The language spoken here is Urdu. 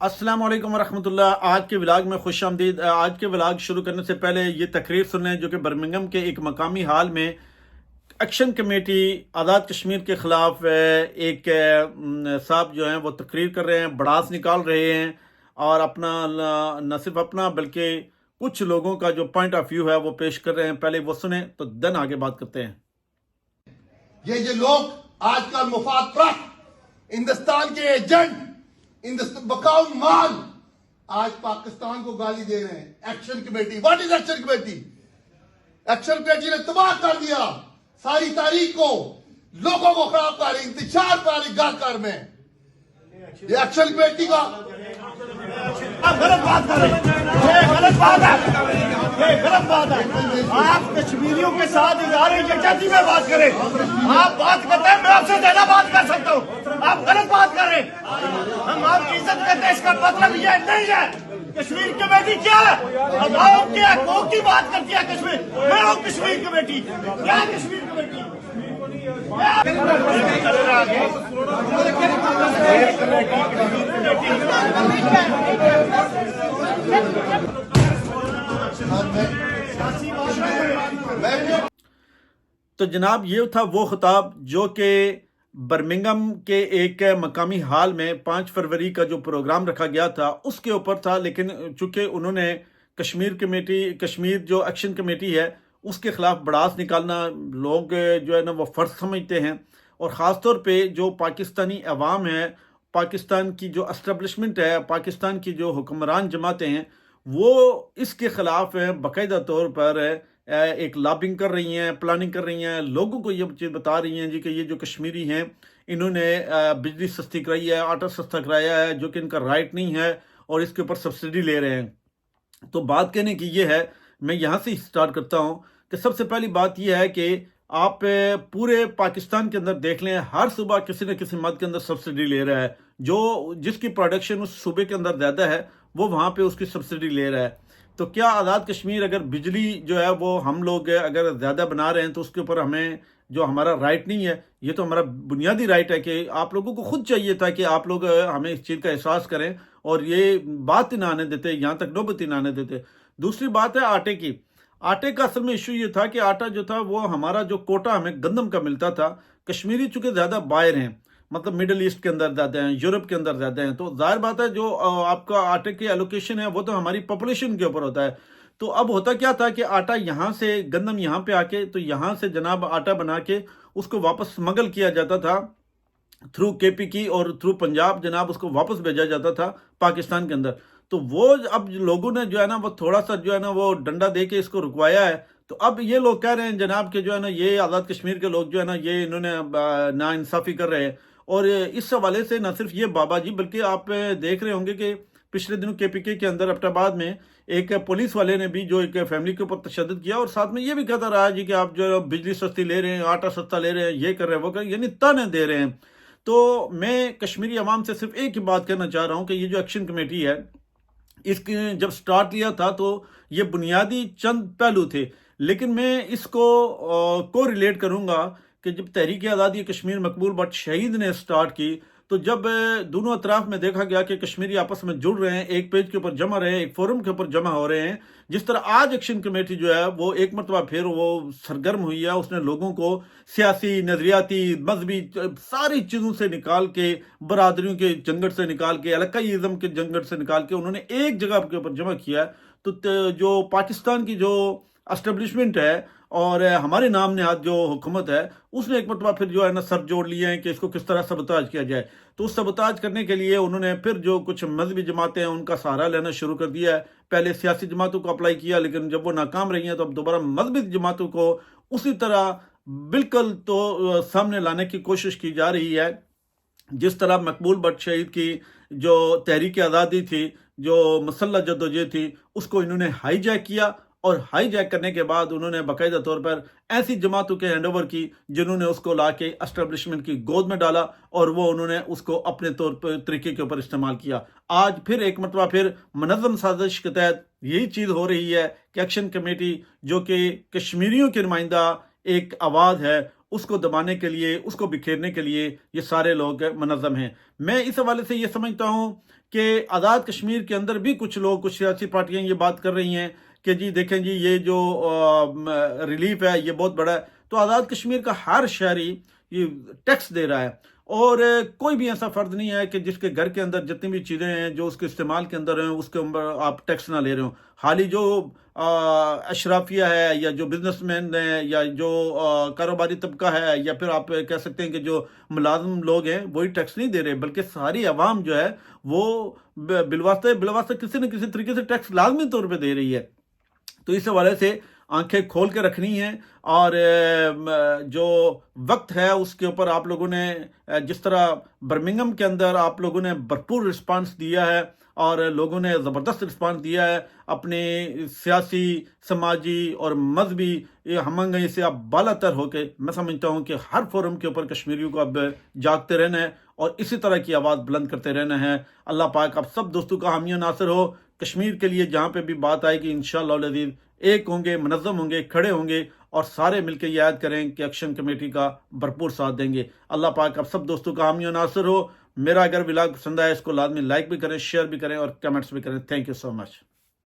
السلام علیکم ورحمۃ اللہ۔ آج کے ولاگ میں خوش آمدید۔ آج کے ولاگ شروع کرنے سے پہلے یہ تقریر سن لیں جو کہ برمنگھم کے ایک مقامی ہال میں ایکشن کمیٹی آزاد کشمیر کے خلاف ایک صاحب جو ہیں وہ تقریر کر رہے ہیں، بڑاس نکال رہے ہیں اور اپنا نہ صرف اپنا بلکہ کچھ لوگوں کا جو پوائنٹ آف ویو ہے وہ پیش کر رہے ہیں۔ پہلے وہ سنیں تو دن آگے بات کرتے ہیں۔ یہ لوگ آج کل مفاد پرست ہندوستان کے ایجنٹ بکاؤ مال آج پاکستان کو گالی دے رہے ہیں۔ Action committee, what is action committee? Action committee نے تباہ کر دیا ساری تاریخ کو، لوگوں کو خراب کر رہی، انتشار کر رہی گھر گھر میں۔ یہ ایکشن کمیٹی کا غلط بات کر رہے ہیں، یہ غلط بات ہے، یہ غلط بات ہے۔ آپ کشمیریوں کے ساتھ ادارے یکجہتی میں بات کریں۔ آپ بات کرتے ہیں، میں آپ سے زیادہ بات کر سکتا ہوں، آپ غلط بات کر رہے ہیں۔ ہم آپ کی عزت کرتے ہیں، اس کا مطلب یہ نہیں ہے۔ کشمیر کمیٹی کیا ہے؟ عوام کے حقوق کی بات کرتی ہے کشمیر۔ میں ہوں کشمیر کمیٹی۔ کیا ہے کشمیر کمیٹی؟ تو جناب یہ تھا وہ خطاب جو کہ برمنگھم کے ایک مقامی ہال میں 5 فروری کا جو پروگرام رکھا گیا تھا اس کے اوپر تھا، لیکن چونکہ انہوں نے کشمیر جو ایکشن کمیٹی ہے اس کے خلاف بڑاس نکالنا لوگ جو ہے نا وہ فرض سمجھتے ہیں، اور خاص طور پہ جو پاکستانی عوام ہے، پاکستان کی جو اسٹیبلشمنٹ ہے، پاکستان کی جو حکمران جماعتیں ہیں، وہ اس کے خلاف باقاعدہ طور پر ایک لابنگ کر رہی ہیں، پلاننگ کر رہی ہیں، لوگوں کو یہ چیز بتا رہی ہیں جی کہ یہ جو کشمیری ہیں انہوں نے بجلی سستی کرائی ہے، آٹا سستا کرایا ہے، جو کہ ان کا رائٹ نہیں ہے، اور اس کے اوپر سبسڈی لے رہے ہیں۔ تو بات کہنے کی یہ ہے، میں یہاں سے سٹارٹ کرتا ہوں کہ سب سے پہلی بات یہ ہے کہ آپ پورے پاکستان کے اندر دیکھ لیں، ہر صوبہ کسی نہ کسی مد کے اندر سبسڈی لے رہا ہے، جس کی پروڈکشن اس صوبے کے اندر زیادہ ہے وہ وہاں پہ اس کی سبسڈی لے رہا ہے۔ تو کیا آزاد کشمیر اگر بجلی جو ہے وہ ہم لوگ اگر زیادہ بنا رہے ہیں تو اس کے اوپر ہمیں جو ہمارا رائٹ نہیں ہے؟ یہ تو ہمارا بنیادی رائٹ ہے کہ آپ لوگوں کو خود چاہیے تھا کہ آپ لوگ ہمیں اس چیز کا احساس کریں اور یہ بات ہی نہ آنے دیتے، یہاں تک نوبت ہی نہ آنے دیتے۔ دوسری بات ہے آٹے کی۔ آٹے کا اصل میں ایشو یہ تھا کہ آٹا جو تھا وہ ہمارا جو کوٹا ہمیں گندم کا ملتا تھا، کشمیری چونکہ زیادہ بائر ہیں، مطلب مڈل ایسٹ کے اندر زیادہ ہیں، یورپ کے اندر زیادہ ہیں، تو ظاہر بات ہے جو آپ کا آٹے کی ایلوکیشن ہے وہ تو ہماری پاپولیشن کے اوپر ہوتا ہے۔ تو اب ہوتا کیا تھا کہ آٹا یہاں سے گندم یہاں پہ آ کے تو یہاں سے جناب آٹا بنا کے اس کو واپس سمگل کیا جاتا تھا تھرو کے پی کی اور تھرو پنجاب، جناب اس کو واپس بھیجا جاتا تھا پاکستان کے اندر۔ تو وہ اب لوگوں نے جو ہے نا وہ تھوڑا سا جو ہے نا وہ ڈنڈا دے کے اس کو رکوایا ہے۔ تو اب یہ لوگ کہہ رہے ہیں جناب کہ جو ہے نا یہ آزاد کشمیر کے لوگ جو ہے نا یہ انہوں نے ناانصافی کر رہے ہیں، اور اس حوالے سے نہ صرف یہ بابا جی بلکہ آپ دیکھ رہے ہوں گے کہ پچھلے دنوں کے پی کے اندر ایبٹ آباد میں ایک پولیس والے نے بھی جو ایک فیملی کے اوپر تشدد کیا، اور ساتھ میں یہ بھی کہتا رہا جی کہ آپ جو بجلی سستی لے رہے ہیں، آٹا سستا لے رہے ہیں، یہ کر رہے ہیں، وہ کر رہے ہیں، یعنی تانے دے رہے ہیں۔ تو میں کشمیری عوام سے صرف ایک ہی بات کہنا چاہ رہا ہوں کہ یہ جو ایکشن کمیٹی ہے اس کی جب سٹارٹ لیا تھا تو یہ بنیادی چند پہلو تھے، لیکن میں اس کو ریلیٹ کروں گا کہ جب تحریک آزادی کشمیر مقبول بٹ شہید نے سٹارٹ کی تو جب دونوں اطراف میں دیکھا گیا کہ کشمیری آپس میں جڑ رہے ہیں، ایک پیج کے اوپر جمع رہے ہیں، ایک فورم کے اوپر جمع ہو رہے ہیں، جس طرح آج ایکشن کمیٹی جو ہے وہ ایک مرتبہ پھر وہ سرگرم ہوئی ہے، اس نے لوگوں کو سیاسی، نظریاتی، مذہبی ساری چیزوں سے نکال کے، برادریوں کے جنگٹ سے نکال کے، علاقائی ازم کے جنگٹ سے نکال کے انہوں نے ایک جگہ کے اوپر جمع کیا ہے۔ تو جو پاکستان کی جو اسٹیبلشمنٹ ہے اور ہمارے نام نہاد جو حکومت ہے اس نے ایک مرتبہ پھر جو ہے نا سر جوڑ لیے ہیں کہ اس کو کس طرح سبوتاج کیا جائے۔ تو اس سبوتاج کرنے کے لیے انہوں نے پھر جو کچھ مذہبی جماعتیں ہیں ان کا سہارا لینا شروع کر دیا ہے۔ پہلے سیاسی جماعتوں کو اپلائی کیا، لیکن جب وہ ناکام رہی ہیں تو اب دوبارہ مذہبی جماعتوں کو اسی طرح بالکل تو سامنے لانے کی کوشش کی جا رہی ہے، جس طرح مقبول بٹ شہید کی جو تحریک آزادی تھی، جو مسلح جدوجہد تھی، اس کو انہوں نے ہائی جیک کیا، اور ہائی جیک کرنے کے بعد انہوں نے باقاعدہ طور پر ایسی جماعتوں کے ہینڈ اوور کی جنہوں نے اس کو لا کے اسٹیبلشمنٹ کی گود میں ڈالا، اور وہ انہوں نے اس کو اپنے طور پر طریقے کے اوپر استعمال کیا۔ آج پھر ایک مرتبہ پھر منظم سازش کے تحت یہی چیز ہو رہی ہے کہ ایکشن کمیٹی جو کہ کشمیریوں کے نمائندہ ایک آواز ہے اس کو دبانے کے لیے، اس کو بکھیرنے کے لیے یہ سارے لوگ منظم ہیں۔ میں اس حوالے سے یہ سمجھتا ہوں کہ آزاد کشمیر کے اندر بھی کچھ لوگ، کچھ سیاسی پارٹیاں یہ بات کر رہی ہیں کہ جی دیکھیں جی یہ جو ریلیف ہے یہ بہت بڑا ہے، تو آزاد کشمیر کا ہر شہری یہ ٹیکس دے رہا ہے، اور کوئی بھی ایسا فرد نہیں ہے کہ جس کے گھر کے اندر جتنی بھی چیزیں ہیں جو اس کے استعمال کے اندر ہیں اس کے اوپر آپ ٹیکس نہ لے رہے ہوں۔ حالی جو اشرافیہ ہے یا جو بزنس مین ہیں یا جو کاروباری طبقہ ہے یا پھر آپ کہہ سکتے ہیں کہ جو ملازم لوگ ہیں وہی ٹیکس نہیں دے رہے، بلکہ ساری عوام جو ہے وہ بالواسطہ کسی نہ کسی طریقے سے ٹیکس لازمی طور پہ دے رہی ہے۔ تو اس حوالے سے آنکھیں کھول کے رکھنی ہیں، اور جو وقت ہے اس کے اوپر آپ لوگوں نے جس طرح برمنگھم کے اندر آپ لوگوں نے بھرپور رسپانس دیا ہے اور لوگوں نے زبردست رسپانس دیا ہے، اپنے سیاسی، سماجی اور مذہبی ہم آہنگی سے آپ بالا تر ہو کے، میں سمجھتا ہوں کہ ہر فورم کے اوپر کشمیریوں کو اب جاگتے رہنا ہے اور اسی طرح کی آواز بلند کرتے رہنا ہے۔ اللہ پاک آپ سب دوستوں کا حامی و ناصر ہو۔ کشمیر کے لیے جہاں پہ بھی بات آئے گی انشاءاللہ العزیز ایک ہوں گے، منظم ہوں گے، کھڑے ہوں گے اور سارے مل کے یاد کریں کہ ایکشن کمیٹی کا بھرپور ساتھ دیں گے۔ اللہ پاک آپ سب دوستوں کا حامی و ناصر ہو۔ میرا اگر ولاگ پسند آئے اس کو لازمی لائک بھی کریں، شیئر بھی کریں اور کمنٹس بھی کریں۔ Thank you so much.